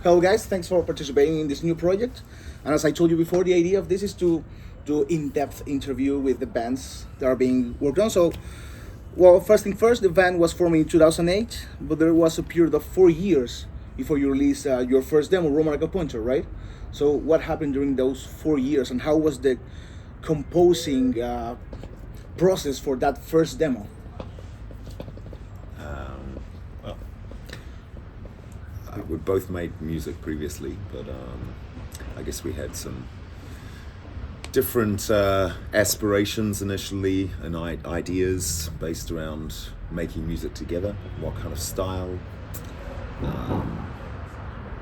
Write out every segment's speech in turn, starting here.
Hello guys, thanks for participating in this new project. And as I told you before, the idea of this is to do in-depth interview with the bands that are being worked on. So, well, first thing first, the band was formed in 2008, but there was a period of 4 years before you released your first demo, Roma Like a Pointer, right? So what happened during those 4 years, and how was the composing process for that first demo? Well, we both made music previously, but I guess we had some different aspirations initially and ideas based around making music together, what kind of style.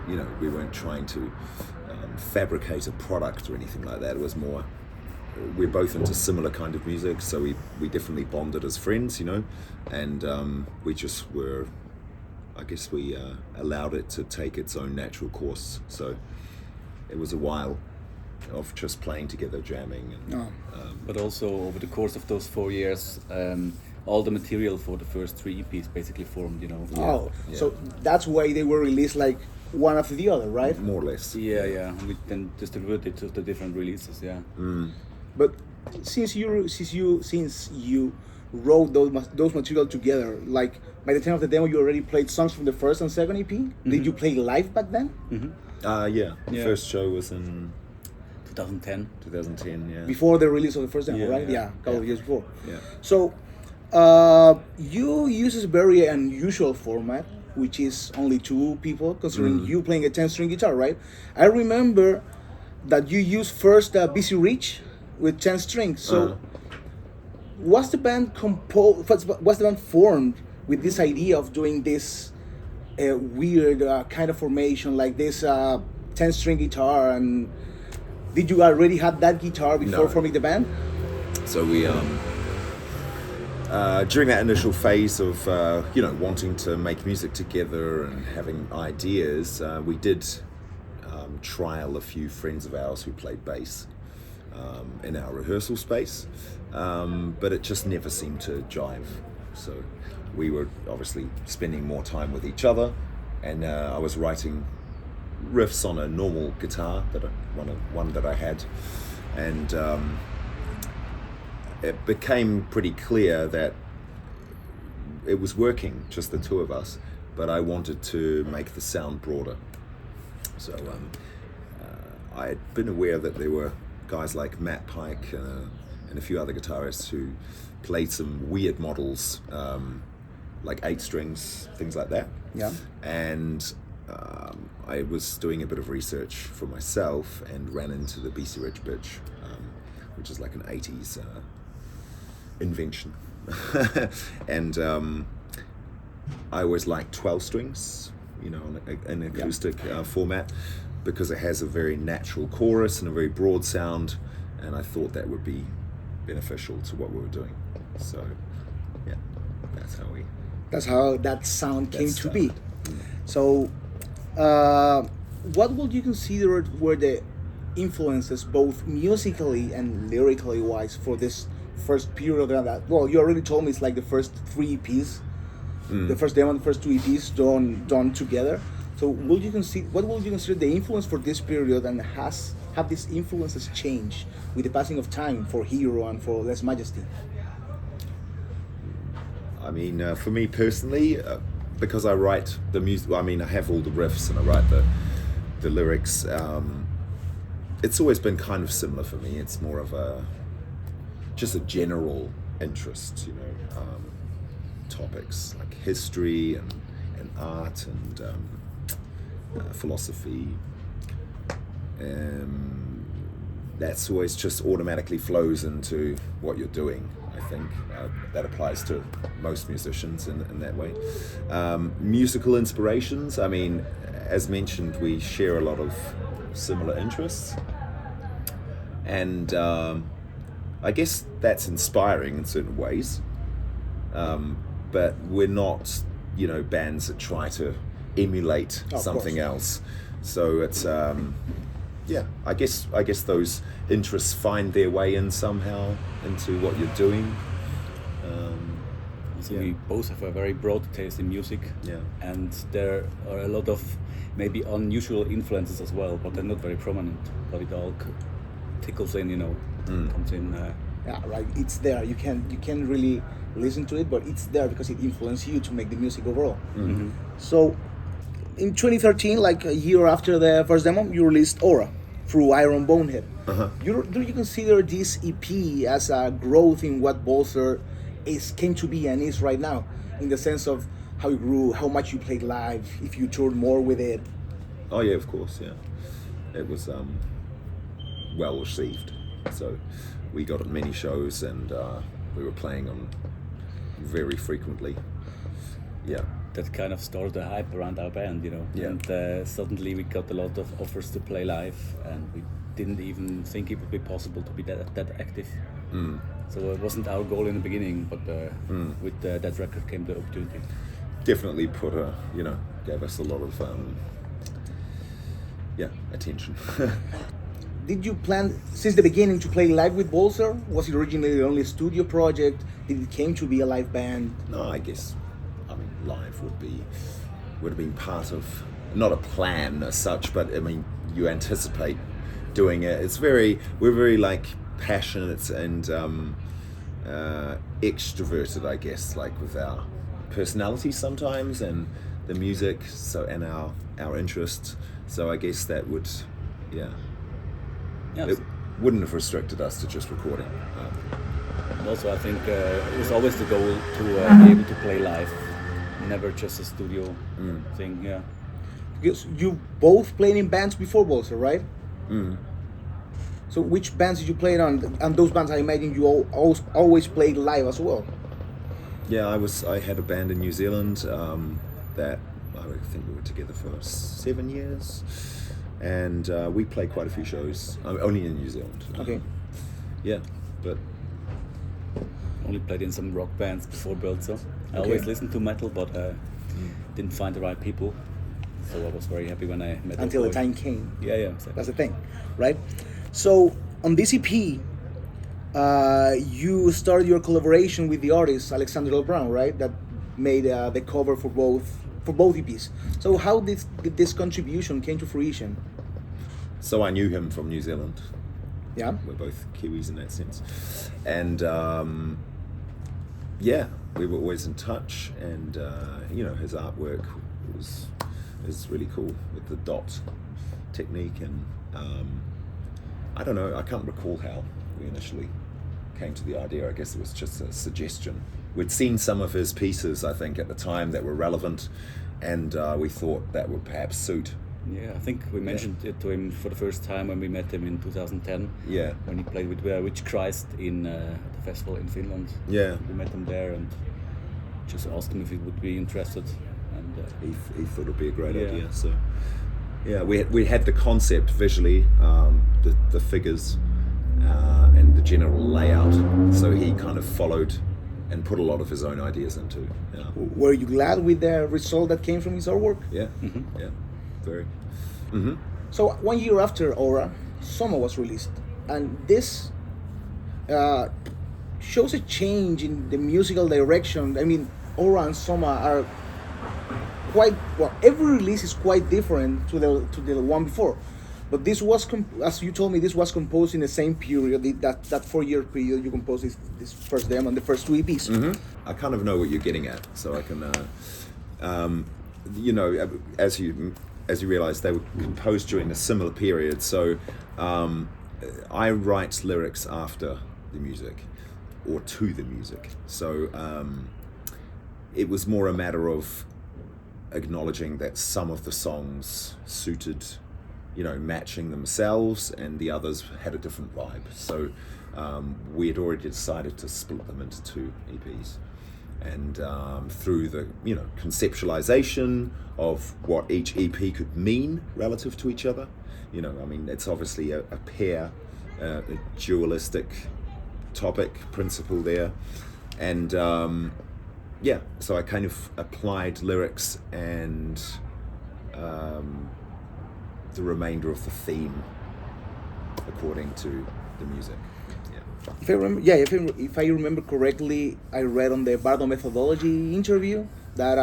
We weren't trying to fabricate a product or anything like that. It was more, we're both into similar kind of music, so we definitely bonded as friends, and we just were, I guess we allowed it to take its own natural course. So it was a while of just playing together, jamming. But also over the course of those 4 years, all the material for the first 3 EPs basically formed, Yeah. So that's why they were released like one after the other, right? More or less. Yeah. We then distributed it to the different releases, yeah. But since you wrote those material together, like by the time of the demo, you already played songs from the first and second EP. Did you play live back then? Yeah. The first show was in 2010. 2010, yeah. Before the release of the first demo, Yeah, right? yeah. A couple of years before. Yeah. So, you use a very unusual format, which is only 2 people, considering you playing a 10-string guitar, right? I remember that you used first BC Rich with 10 strings. So, was the band formed with this idea of doing this weird kind of formation, like this 10-string guitar, and did you already have that guitar before forming the band? So we, during that initial phase of, wanting to make music together and having ideas, we did trial a few friends of ours who played bass in our rehearsal space, but it just never seemed to jive. So we were obviously spending more time with each other, and I was writing riffs on a normal guitar, one that I had, and it became pretty clear that it was working, just the 2 of us, but I wanted to make the sound broader. So I had been aware that there were guys like Matt Pike and a few other guitarists who played some weird models, like 8 strings, things like that. Yeah. And I was doing a bit of research for myself and ran into the BC Rich bitch, which is like an 80s invention. And I always liked 12 strings, on an acoustic format, because it has a very natural chorus and a very broad sound, and I thought that would be beneficial to what we were doing. So, yeah, that's how that sound came to be. So, what would you consider were the influences, both musically and lyrically wise, for this first period of that? Well, you already told me it's like the first 3 EPs, the first demo, the first 2 EPs done together. So, what would you consider the influence for this period, and have these influences changed with the passing of time for Hero and for Less Majesty? I mean, for me personally, because I write the music, I have all the riffs and I write the lyrics, it's always been kind of similar for me. It's more of just a general interest, topics like history and art and philosophy. That's always just automatically flows into what you're doing. I think that applies to most musicians in that way. Musical inspirations, as mentioned, we share a lot of similar interests, and I guess that's inspiring in certain ways, but we're not, bands that try to emulate something else. So it's I guess those interests find their way in somehow into what you're doing. So Yeah. we both have a very broad taste in music, Yeah. and there are a lot of maybe unusual influences as well, but they're not very prominent. But it all tickles in, comes in. Yeah, right. It's there. You can really listen to it, but it's there because it influenced you to make the music overall. So, in 2013, like a year after the first demo, you released Aura through Iron Bonehead. Do you consider this EP as a growth in what Bølzer came to be and is right now, in the sense of how you grew, how much you played live, if you toured more with it? Oh yeah, of course, yeah. It was well received. So we got at many shows, and we were playing them very frequently. Yeah. That kind of started a hype around our band, Yeah. And suddenly we got a lot of offers to play live, and we didn't even think it would be possible to be that active. So it wasn't our goal in the beginning, but with that record came the opportunity. Definitely gave us a lot of attention. Did you plan since the beginning to play live with Bølzer? Was it originally only a studio project? Did it came to be a live band? No, I guess, live would have been part of, not a plan as such, but you anticipate doing it. We're very like passionate and extroverted, I guess, like with our personality sometimes and the music, and our interests. So I guess that would, it wouldn't have restricted us to just recording. Also, I think it was always the goal to be able to play live, never just a studio thing. Yeah. Because you both played in bands before Bølzer, right? So which bands did you play on? And those bands, I imagine you always played live as well. Yeah, I had a band in New Zealand that I think we were together for 7 years, and we played quite a few shows, only in New Zealand. Okay. Yeah, but only played in some rock bands before Bølzer. I always listened to metal, but didn't find the right people. So I was very happy when I met them. Until the time came. Yeah, exactly. That's the thing, right? So on this EP, you started your collaboration with the artist Alexander L. Brown, right? That made the cover for both EPs. So how did this contribution came to fruition? So I knew him from New Zealand. Yeah. We're both Kiwis in that sense, and we were always in touch. And his artwork is really cool with the dot technique, and I don't know. I can't recall how we initially came to the idea. I guess it was just a suggestion. We'd seen some of his pieces, I think, at the time that were relevant, and we thought that would perhaps suit. Yeah, I think we mentioned it to him for the first time when we met him in 2010. Yeah. When he played with Witch Christ in the festival in Finland. Yeah. We met him there and just asked him if he would be interested. And he thought it would be a great idea. So yeah, we had the concept visually, the figures, and the general layout. So he kind of followed and put a lot of his own ideas into. Yeah. Were you glad with the result that came from his artwork? Yeah. Yeah. Very. So 1 year after Aura, Soma was released, and this shows a change in the musical direction. I mean, Aura and Soma are quite every release is quite different to the one before, but this was as you told me, this was composed in the same period, that 4 year period you composed this first demo and the first two EPs. I kind of know what you're getting at, so I can as you realize, they were composed during a similar period. So I write lyrics after the music, or to the music. So it was more a matter of acknowledging that some of the songs suited, matching themselves, and the others had a different vibe. So we had already decided to split them into two EPs. And through the conceptualization of what each EP could mean relative to each other, it's obviously a pair, a dualistic topic principle there, and so I kind of applied lyrics and the remainder of the theme according to the music. if I remember correctly, I read on the Bardo methodology interview that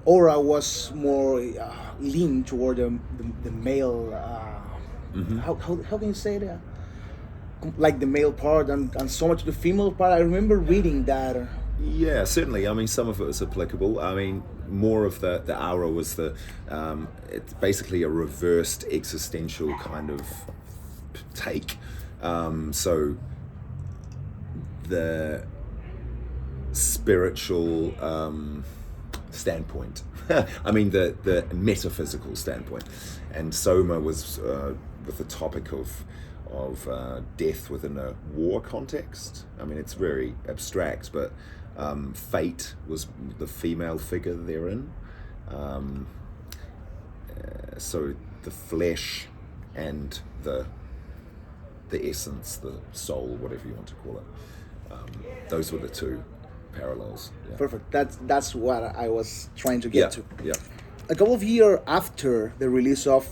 Aura was more lean toward the male. How can you say that? Like the male part and so much the female part. I remember reading that. Yeah, certainly. I mean, some of it was applicable. I mean, more of the aura was it's basically a reversed existential kind of take. So the spiritual standpoint, I mean the metaphysical standpoint, and Soma was with the topic of death within a war context. I mean, it's very abstract, but fate was the female figure therein. So the flesh and the essence, the soul, whatever you want to call it. Those were the two parallels. Yeah. Perfect. That's what I was trying to get to. Yeah. A couple of years after the release of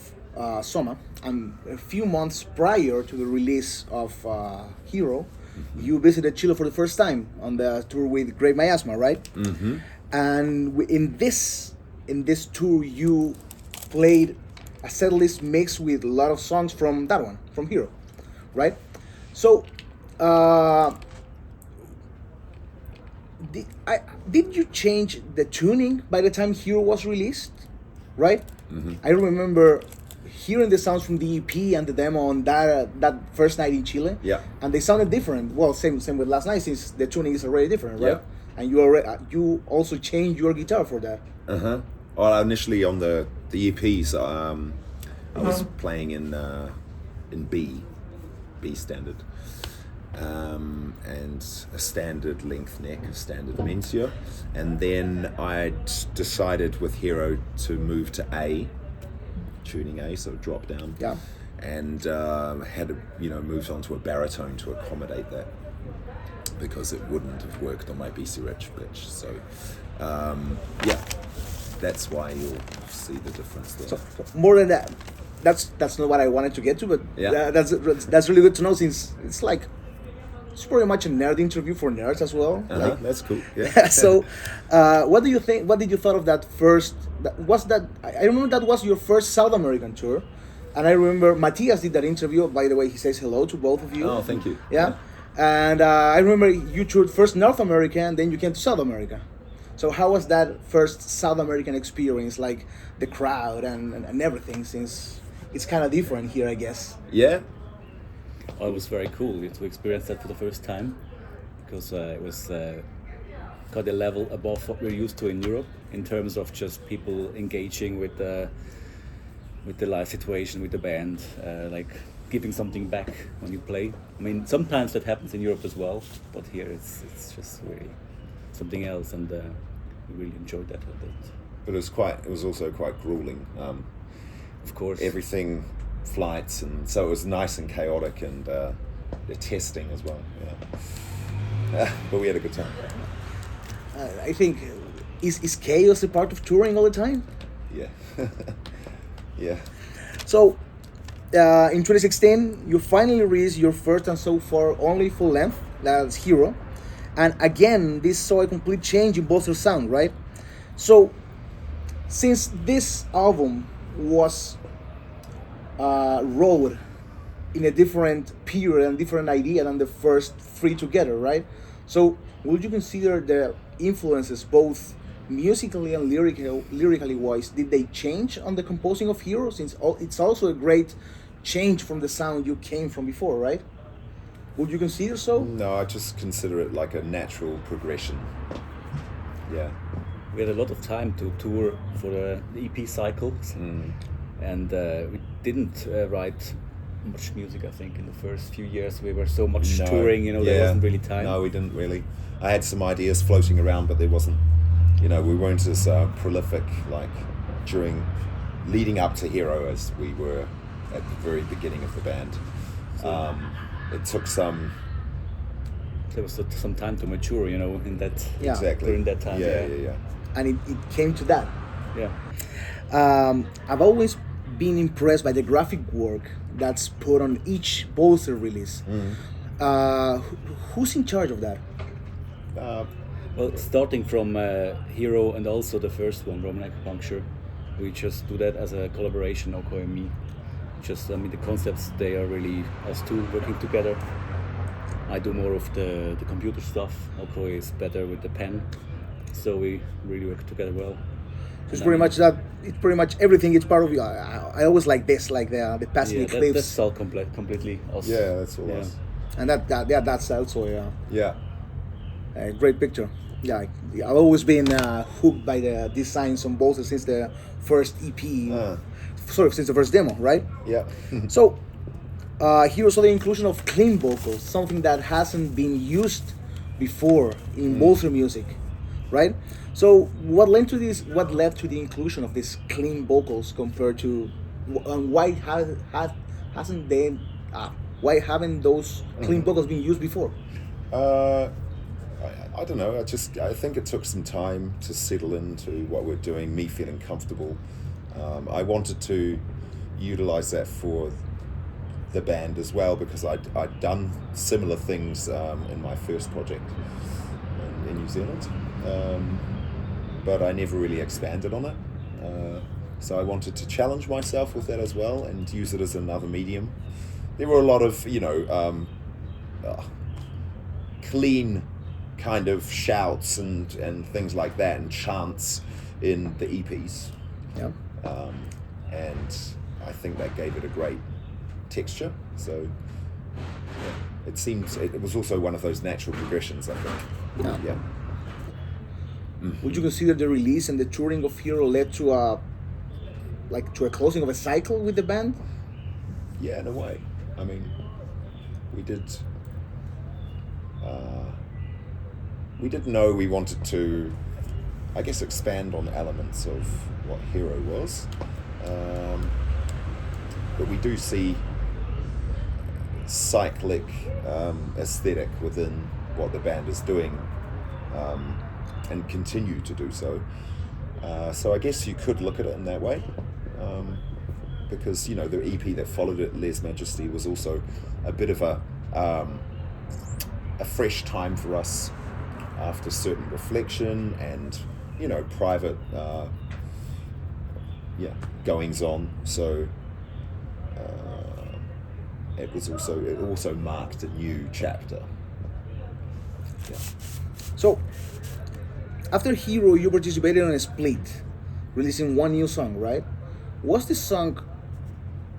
Soma, and a few months prior to the release of Hero, you visited Chile for the first time on the tour with Great Miasma, right? Mm-hmm. And in this tour, you played a set list mixed with a lot of songs from that one, from Hero, right? So, did you change the tuning by the time Hero was released, right? Mm-hmm. I remember hearing the sounds from the EP and the demo on that first night in Chile. Yeah. And they sounded different. Well, same with last night, since the tuning is already different, right? Yeah. And you also changed your guitar for that. Uh-huh. Well, initially on the EPs, I was playing in B standard. And a standard length neck, a standard Mencia. And then I decided with Hero to move to A, tuning A, so drop down. Yeah. And had moved on to a baritone to accommodate that, because it wouldn't have worked on my BC Rich pitch. So that's why you'll see the difference there. So more than that, that's not what I wanted to get to, but that's really good to know, since it's pretty much a nerd interview for nerds as well. That's cool. Yeah. So, what do you think? What did you thought of that first? I remember that was your first South American tour, and I remember Matias did that interview. By the way, he says hello to both of you. Oh, thank you. Yeah. And I remember you toured first North America, and then you came to South America. So how was that first South American experience? Like the crowd and everything, since it's kind of different here, I guess. Yeah. It was very cool to experience that for the first time, because it was got a level above what we're used to in Europe in terms of just people engaging with the live situation, with the band, like giving something back when you play. I mean, sometimes that happens in Europe as well, but here it's just really something else, and we really enjoyed that a bit. But it was also quite grueling. Of course. Everything. Flights, and so it was nice and chaotic, and the testing as well. Yeah. But we had a good time. I think is chaos a part of touring all the time? Yeah. Yeah. So in 2016, you finally released your first and so far only full length, that's Hero, and again this saw a complete change in Bølzer sound, right? So since this album was wrote in a different period and different idea than the first three together, right? So would you consider the influences, both musically and lyrically wise, did they change on the composing of Hero, since it's also a great change from the sound you came from before, right? Would you consider so? No, I just consider it like a natural progression. Yeah. We had a lot of time to tour for the EP cycles. And we didn't write much music, I think, in the first few years. We were so much touring, there wasn't really time. No, we didn't really. I had some ideas floating around, but there wasn't, we weren't as prolific, like, leading up to Hero as we were at the very beginning of the band. It took some... There was some time to mature, in that... Yeah. Exactly. During that time, Yeah. And it came to that. Yeah. I've always been impressed by the graphic work that's put on each Bølzer release. Who's in charge of that? Well, starting from Hero and also the first one, Roman Acupuncture, we just do that as a collaboration, Oko and me. Just, I mean, the concepts, they are really us two working together. I do more of the computer stuff. Oko is better with the pen, so we really work together well. It's pretty much that. It's pretty much everything. It's part of you. I always like this, like the passing clips. That's all completely us. Yeah, that's all us. And that's also Yeah. a great picture. Yeah, I've always been hooked by the designs on Bølzer since the first EP. Since the first demo, right? Yeah. So, here's also the inclusion of clean vocals, something that hasn't been used before in Bølzer music, right? So, what led to this? What led to the inclusion of these clean vocals compared to, why hasn't they? Why haven't those clean vocals been used before? I don't know. I think it took some time to settle into what we're doing. Me feeling comfortable. I wanted to utilize that for the band as well because I'd done similar things in my first project in New Zealand, but I never really expanded on it. So I wanted to challenge myself with that as well and use it as another medium. There were a lot of clean kind of shouts and things like that and chants in the EPs. Yeah. And I think that gave it a great texture. So it was also one of those natural progressions, I think. Yeah. Would you consider the release and the touring of Hero led to a closing of a cycle with the band? Yeah, in a way. I mean, we did know we wanted to, I guess, expand on elements of what Hero was, but we do see cyclic aesthetic within what the band is doing, and continue to do so. So I guess you could look at it in that way, because the EP that followed it, Les Majesty, was also a bit of a fresh time for us after certain reflection and private goings on. So it also marked a new chapter. Yeah. So after Hero, you participated on a split, releasing one new song, right? Was this song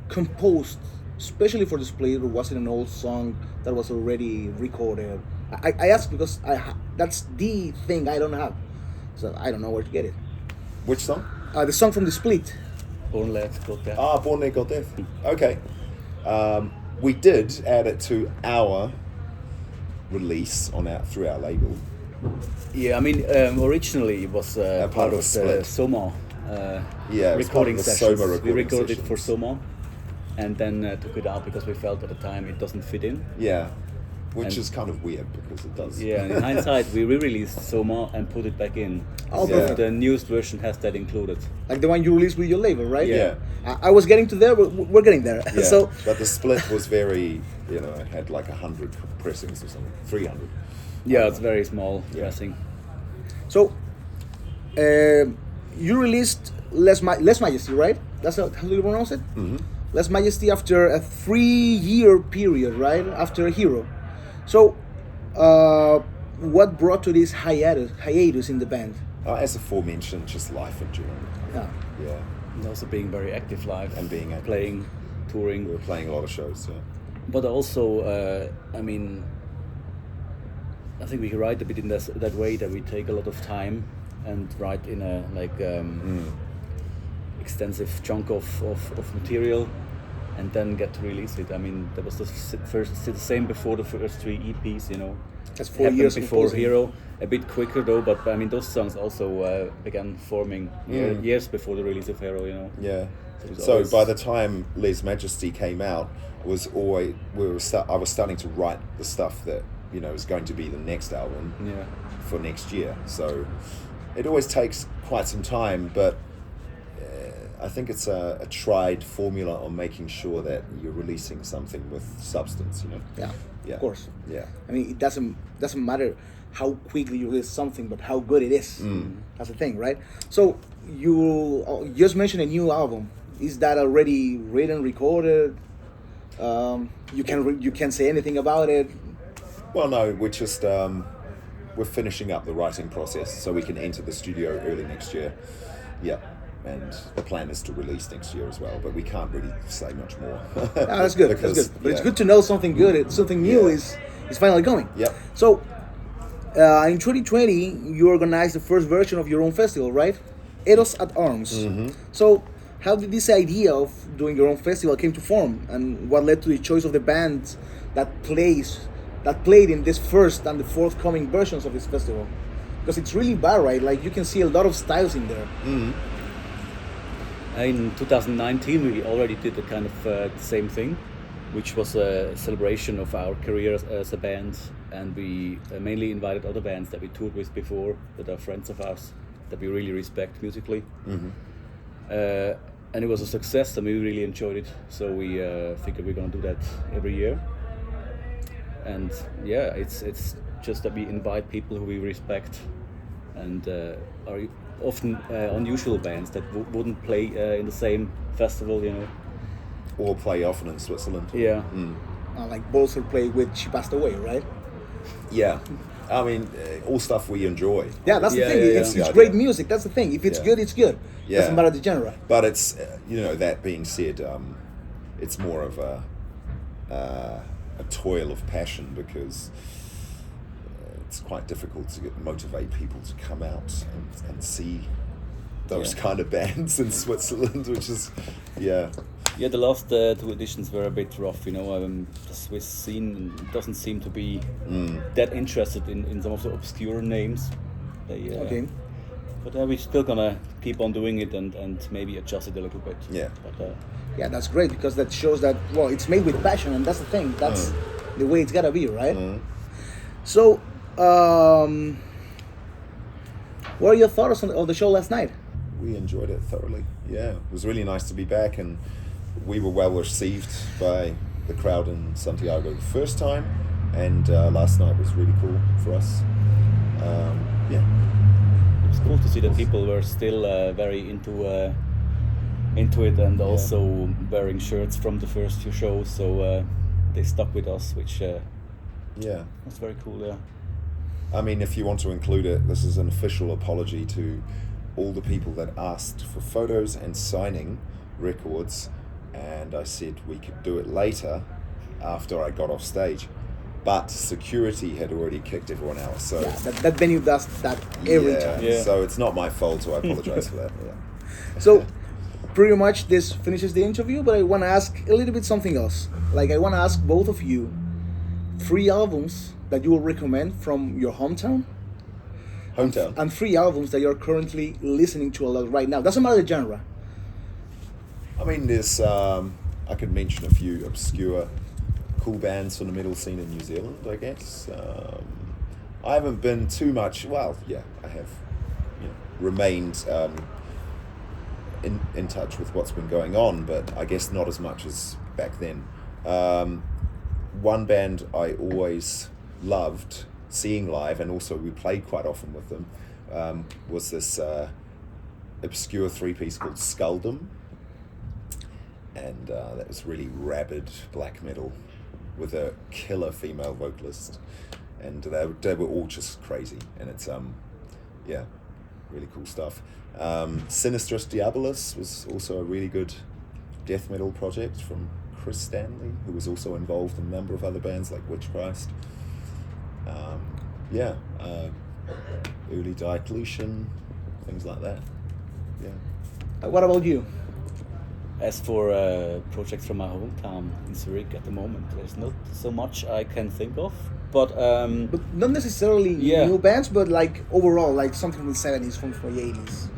composed especially for the split, or was it an old song that was already recorded? I ask because that's the thing I don't have, so I don't know where to get it. Which song? The song from the split. Born Led Got Death. Born Led Got Death. Okay. We did add it to our release through our label. Yeah, I mean, originally it was part of the Soma recording sessions. We recorded it for Soma, and then took it out because we felt at the time it doesn't fit in. Yeah, which is kind of weird because it does. Yeah, and in hindsight, we re-released Soma and put it back in. Oh, so the newest version has that included. Like the one you released with your label, right? Yeah. I was getting to there, but we're getting there. Yeah. So, but the split was very, it had like 100 pressings or something, 300. Yeah, it's very small pressing. So, you released Les Majesty, right? That's how you pronounce it? Mm-hmm. Les Majesty after a 3-year period, right? After Hero. So, what brought to this hiatus in the band? As aforementioned, just life in general. Yeah. And also being very active live. And being active. Playing, touring. We were playing a lot of shows, yeah. But also, I mean, I think we write a bit in that way that we take a lot of time and write in a extensive chunk of material and then get to release it. I mean, that was the same before the first 3 EPs, That's 4 years before composing. Hero. A bit quicker though, but I mean, those songs also began forming years before the release of Hero, Yeah. So by the time Les Majesty came out, I was starting to write the stuff that is going to be the next album for next year. So it always takes quite some time, but I think it's a tried formula on making sure that you're releasing something with substance, you know? Yeah, of course. Yeah. I mean, it doesn't matter how quickly you release something, but how good it is. That's the thing, right? So you just mentioned a new album. Is that already written, recorded? You can't say anything about it. Well, no, we're just we're finishing up the writing process so we can enter the studio early next year. Yeah. And the plan is to release next year as well, but we can't really say much more. That's good. Because, that's good. But it's good to know something good, something new is finally coming. Yep. So, in 2020, you organized the first version of your own festival, right? Eros at Arms. So, how did this idea of doing your own festival came to form, and what led to the choice of the bands that played in this first and the forthcoming versions of this festival? Because it's really bad, right? Like, you can see a lot of styles in there. In 2019, we already did a kind of the same thing, which was a celebration of our career as a band, and we mainly invited other bands that we toured with before, that are friends of ours, that we really respect musically. And it was a success, and we really enjoyed it. So we figured we're going to do that every year. And yeah, it's just that we invite people who we respect, and are often unusual bands that wouldn't play in the same festival, you know. Or play often in Switzerland. Yeah. Like Bølzer played with She Passed Away, right? Yeah. I mean, all stuff we enjoy. Yeah, that's the thing. Yeah. It's great music. That's the thing. If it's good, it's good. Yeah. Doesn't matter the genre. But it's, that being said, it's more of a toil of passion, because it's quite difficult to motivate people to come out and see those kind of bands in Switzerland, which is, Yeah, the last two editions were a bit rough, you know. The Swiss scene doesn't seem to be that interested in some of the obscure names. Okay. But we're still gonna keep on doing it and maybe adjust it a little bit. Yeah. But, Yeah, that's great, because that shows that, well, it's made with passion, and that's the thing. That's the way it's gotta be, right? So, what are your thoughts on the show last night? We enjoyed it thoroughly. Yeah, it was really nice to be back, and we were well received by the crowd in Santiago the first time, and last night was really cool for us. Yeah. It was cool to see that people were still very into it, and also wearing shirts from the first few shows, so they stuck with us, which was very cool. Yeah. I mean, if you want to include it, this is an official apology to all the people that asked for photos and signing records, and I said we could do it later after I got off stage, but security had already kicked everyone out. So that venue does that every time. Yeah. So it's not my fault, so I apologize for that. Yeah. So pretty much this finishes the interview, but I want to ask a little bit something else. Like, I want to ask both of you 3 albums that you will recommend from your hometown, and 3 albums that you're currently listening to a lot right now. Doesn't matter the genre. I mean, there's I could mention a few obscure, cool bands from the metal scene in New Zealand, I guess. I haven't been too much. Well, yeah, I have, remained in touch with what's been going on, but I guess not as much as back then. One band I always loved seeing live, and also we played quite often with them, was this obscure 3-piece called Skulldom, and that was really rabid black metal with a killer female vocalist, and they were all just crazy, and it's really cool stuff. Sinistris Diabolus was also a really good death metal project from Chris Stanley, who was also involved in a number of other bands like Witch Christ. Early Diocletian, things like that. Yeah. What about you? As for projects from my hometown in Zurich at the moment, there's not so much I can think of. But not necessarily new bands, but like overall, like something from the 70s, from the 80s,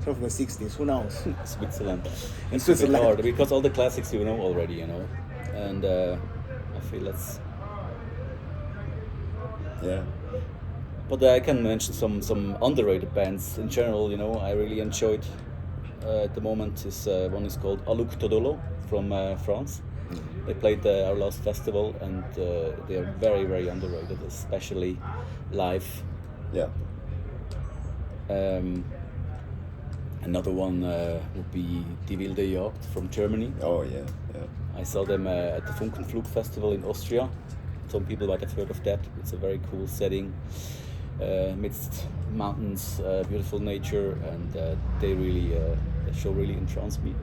from the 60s, who knows? Switzerland. It's Switzerland. a bit hard because all the classics you know already, and I feel that's... Yeah. But I can mention some underrated bands in general, I really enjoyed at the moment is one is called Aluk Todolo from France. They played our last festival, and they are very, very underrated, especially live. Yeah. Another one would be Die Wilde Jagd from Germany. Oh yeah, yeah. I saw them at the Funkenflug Festival in Austria. Some people might have heard of that. It's a very cool setting, amidst mountains, beautiful nature, and they really, the show really entranced me.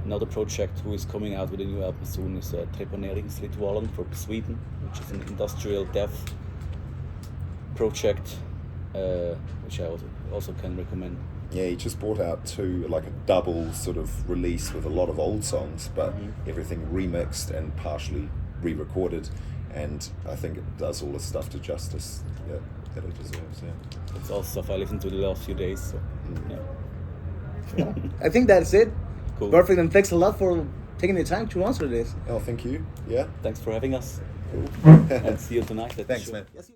Another project who is coming out with a new album soon is Treponeringsritualen from Sweden, which is an industrial death project, which I also can recommend. Yeah, he just brought out like a double sort of release with a lot of old songs, but everything remixed and partially re-recorded, and I think it does all the stuff to justice that it deserves. Yeah. It's all stuff I listened to the last few days. So, yeah. I think that's it. Cool. Perfect, and thanks a lot for taking the time to answer this. Oh, thank you. Yeah. Thanks for having us. Cool. And see you tonight at the Thanks, show. man. Yes.